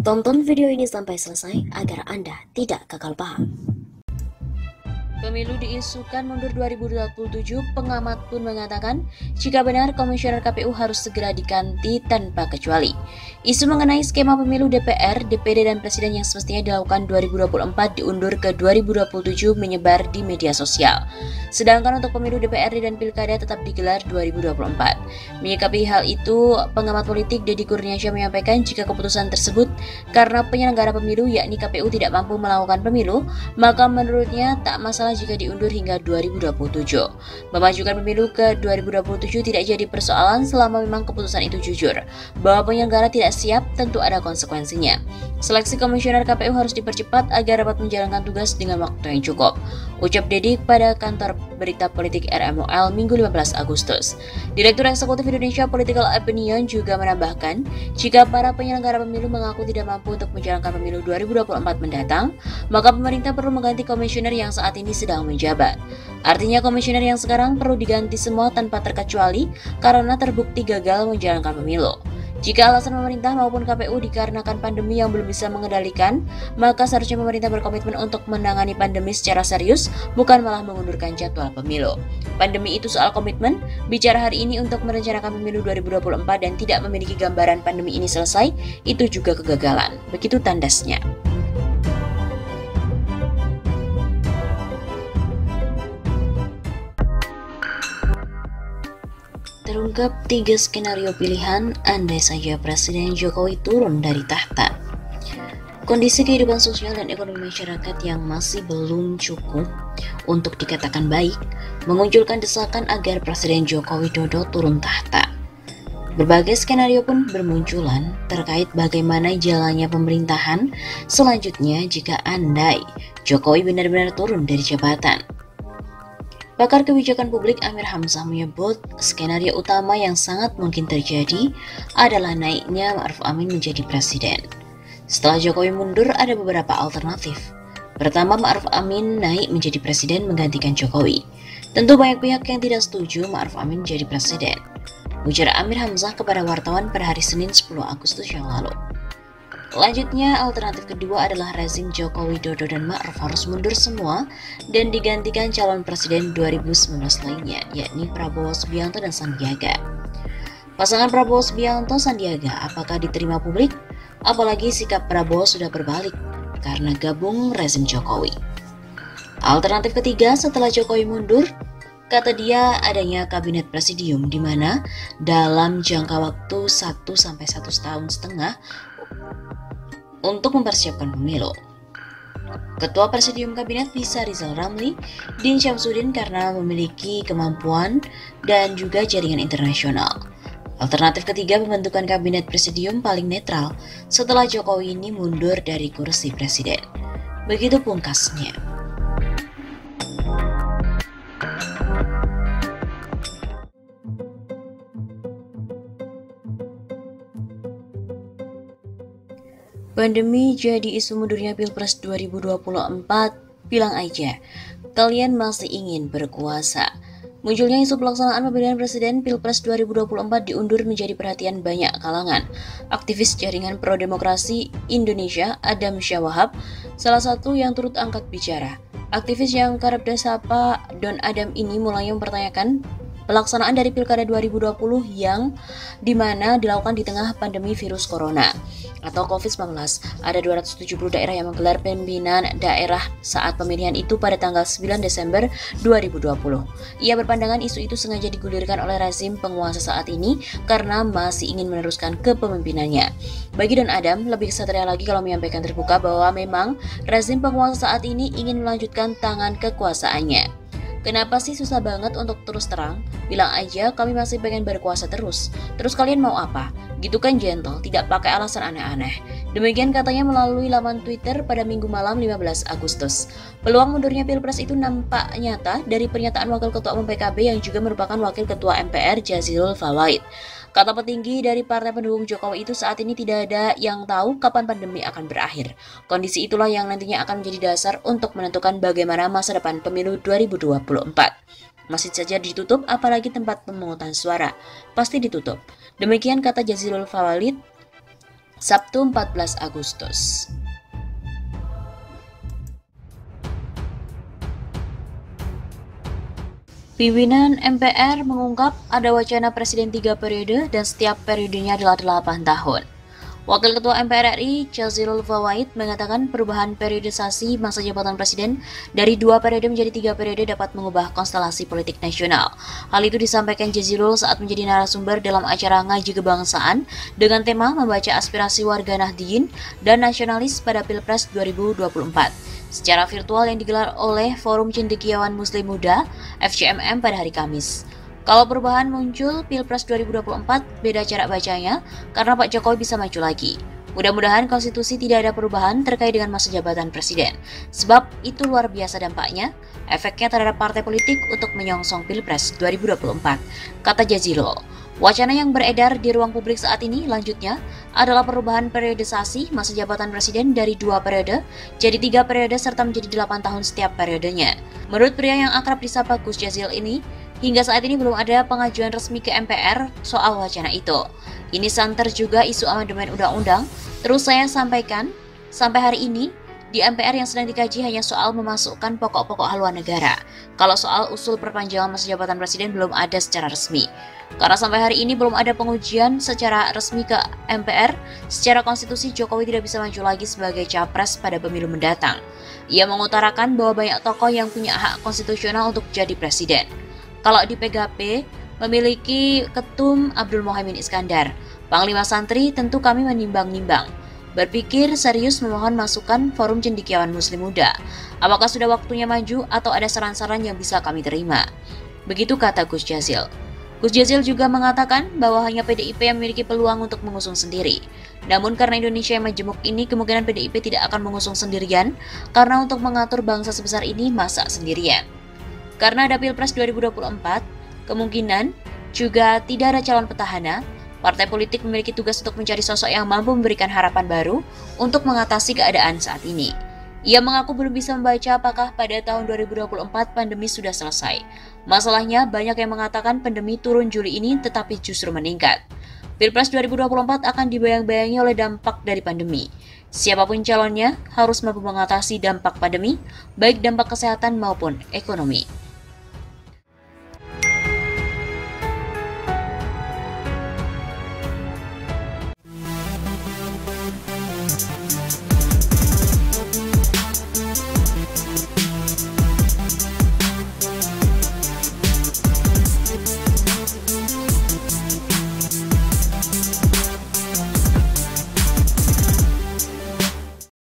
Tonton video ini sampai selesai agar Anda tidak gagal paham. Pemilu diisukan mundur 2027, pengamat pun mengatakan jika benar komisioner KPU harus segera diganti tanpa kecuali. Isu mengenai skema pemilu DPR, DPD, dan Presiden yang semestinya dilakukan 2024 diundur ke 2027 menyebar di media sosial. Sedangkan untuk pemilu DPRD dan Pilkada tetap digelar 2024. Menyikapi hal itu, pengamat politik Deddy Kurniasyah menyampaikan jika keputusan tersebut karena penyelenggara pemilu yakni KPU tidak mampu melakukan pemilu, maka menurutnya tak masalah jika diundur hingga 2027. Memajukan pemilu ke 2027 tidak jadi persoalan selama memang keputusan itu jujur. Bahwa penyelenggara tidak siap tentu ada konsekuensinya. Seleksi komisioner KPU harus dipercepat agar dapat menjalankan tugas dengan waktu yang cukup, ucap Deddy pada kantor berita politik RMOL Minggu 15 Agustus. Direktur Eksekutif Indonesia Political Opinion juga menambahkan, jika para penyelenggara pemilu mengaku tidak mampu untuk menjalankan pemilu 2024 mendatang, maka pemerintah perlu mengganti komisioner yang saat ini sedang menjabat. Artinya komisioner yang sekarang perlu diganti semua tanpa terkecuali karena terbukti gagal menjalankan pemilu. Jika alasan pemerintah maupun KPU dikarenakan pandemi yang belum bisa mengendalikan, maka seharusnya pemerintah berkomitmen untuk menangani pandemi secara serius, bukan malah mengundurkan jadwal pemilu. Pandemi itu soal komitmen, bicara hari ini untuk merencanakan pemilu 2024 dan tidak memiliki gambaran pandemi ini selesai, itu juga kegagalan. Begitu tandasnya. Terungkap 3 skenario pilihan andai saja Presiden Jokowi turun dari tahta. Kondisi kehidupan sosial dan ekonomi masyarakat yang masih belum cukup untuk dikatakan baik memunculkan desakan agar Presiden Joko Widodo turun tahta. Berbagai skenario pun bermunculan terkait bagaimana jalannya pemerintahan selanjutnya jika andai Jokowi benar-benar turun dari jabatan. Pakar kebijakan publik Amir Hamzah menyebut skenario utama yang sangat mungkin terjadi adalah naiknya Ma'ruf Amin menjadi presiden. Setelah Jokowi mundur ada beberapa alternatif. Pertama, Ma'ruf Amin naik menjadi presiden menggantikan Jokowi. Tentu banyak pihak yang tidak setuju Ma'ruf Amin menjadi presiden, ujar Amir Hamzah kepada wartawan pada hari Senin 10 Agustus yang lalu. Selanjutnya, alternatif kedua adalah rezim Joko Widodo dan Ma'ruf harus mundur semua dan digantikan calon presiden 2019 lainnya, yakni Prabowo Subianto dan Sandiaga. Pasangan Prabowo Subianto-Sandiaga apakah diterima publik? Apalagi sikap Prabowo sudah berbalik karena gabung rezim Jokowi. Alternatif ketiga, setelah Jokowi mundur, kata dia adanya kabinet presidium di mana dalam jangka waktu 1-1,5 tahun untuk mempersiapkan pemilu. Ketua Presidium Kabinet bisa Rizal Ramli, Din Syamsuddin karena memiliki kemampuan dan juga jaringan internasional. Alternatif ketiga, pembentukan Kabinet Presidium paling netral setelah Jokowi ini mundur dari kursi presiden. Begitu pungkasnya. Pandemi jadi isu mundurnya Pilpres 2024, bilang aja, kalian masih ingin berkuasa. Munculnya isu pelaksanaan pemilihan presiden Pilpres 2024 diundur menjadi perhatian banyak kalangan. Aktivis jaringan pro-demokrasi Indonesia, Adam Syawahab, salah satu yang turut angkat bicara. Aktivis yang kerap disapa Don Adam ini mulai mempertanyakan pelaksanaan dari Pilkada 2020 yang dimana dilakukan di tengah pandemi virus corona atau COVID-19. Ada 270 daerah yang menggelar pemilihan daerah saat pemilihan itu pada tanggal 9 Desember 2020. Ia berpandangan isu itu sengaja digulirkan oleh rezim penguasa saat ini karena masih ingin meneruskan kepemimpinannya. Bagi Don Adam, lebih kesatria lagi kalau menyampaikan terbuka bahwa memang rezim penguasa saat ini ingin melanjutkan tangan kekuasaannya. Kenapa sih susah banget untuk terus terang? Bilang aja kami masih pengen berkuasa terus. Terus kalian mau apa? Gitu kan gentle, tidak pakai alasan aneh-aneh. Demikian katanya melalui laman Twitter pada Minggu malam 15 Agustus. Peluang mundurnya Pilpres itu nampak nyata dari pernyataan Wakil Ketua Umum PKB yang juga merupakan Wakil Ketua MPR Jazilul Fawait. Kata petinggi dari partai pendukung Jokowi itu saat ini tidak ada yang tahu kapan pandemi akan berakhir. Kondisi itulah yang nantinya akan menjadi dasar untuk menentukan bagaimana masa depan pemilu 2024. Masjid saja ditutup, apalagi tempat pemungutan suara. Pasti ditutup. Demikian kata Jazilul Fawait Sabtu 14 Agustus. Pimpinan MPR mengungkap ada wacana presiden 3 periode dan setiap periodenya adalah 8 tahun. Wakil Ketua MPR RI, Jazilul Fawait, mengatakan perubahan periodisasi masa jabatan presiden dari 2 periode menjadi 3 periode dapat mengubah konstelasi politik nasional. Hal itu disampaikan Jazilul saat menjadi narasumber dalam acara Ngaji Kebangsaan dengan tema membaca aspirasi warga Nahdliyin dan nasionalis pada Pilpres 2024. Secara virtual yang digelar oleh Forum Cendekiawan Muslim Muda, FCMM pada hari Kamis. Kalau perubahan muncul Pilpres 2024, beda cara bacanya karena Pak Jokowi bisa maju lagi. Mudah-mudahan konstitusi tidak ada perubahan terkait dengan masa jabatan presiden. Sebab itu luar biasa dampaknya, efeknya terhadap partai politik untuk menyongsong Pilpres 2024, kata Jazilul. Wacana yang beredar di ruang publik saat ini lanjutnya adalah perubahan periodisasi masa jabatan presiden dari 2 periode jadi 3 periode serta menjadi 8 tahun setiap periodenya. Menurut pria yang akrab disapa Gus Jazil ini, hingga saat ini belum ada pengajuan resmi ke MPR soal wacana itu. Ini santer juga isu amandemen undang-undang. Terus saya sampaikan, sampai hari ini di MPR yang sedang dikaji hanya soal memasukkan pokok-pokok haluan negara. Kalau soal usul perpanjangan masa jabatan presiden belum ada secara resmi. Karena sampai hari ini belum ada pengujian secara resmi ke MPR, secara konstitusi Jokowi tidak bisa maju lagi sebagai capres pada pemilu mendatang. Ia mengutarakan bahwa banyak tokoh yang punya hak konstitusional untuk jadi presiden. Kalau di PGP memiliki Ketum Abdul Muhaimin Iskandar, Panglima Santri tentu kami menimbang-nimbang. Berpikir serius memohon masukan Forum Cendekiawan Muslim Muda. Apakah sudah waktunya maju atau ada saran-saran yang bisa kami terima? Begitu kata Gus Jazil. Gus Jazil juga mengatakan bahwa hanya PDIP yang memiliki peluang untuk mengusung sendiri. Namun karena Indonesia yang majemuk ini, kemungkinan PDIP tidak akan mengusung sendirian, karena untuk mengatur bangsa sebesar ini masa sendirian. Karena ada Pilpres 2024, kemungkinan juga tidak ada calon petahana, partai politik memiliki tugas untuk mencari sosok yang mampu memberikan harapan baru untuk mengatasi keadaan saat ini. Ia mengaku belum bisa membaca apakah pada tahun 2024 pandemi sudah selesai. Masalahnya, banyak yang mengatakan pandemi turun Juli ini tetapi justru meningkat. Pilpres 2024 akan dibayang-bayangi oleh dampak dari pandemi. Siapapun calonnya harus mampu mengatasi dampak pandemi, baik dampak kesehatan maupun ekonomi.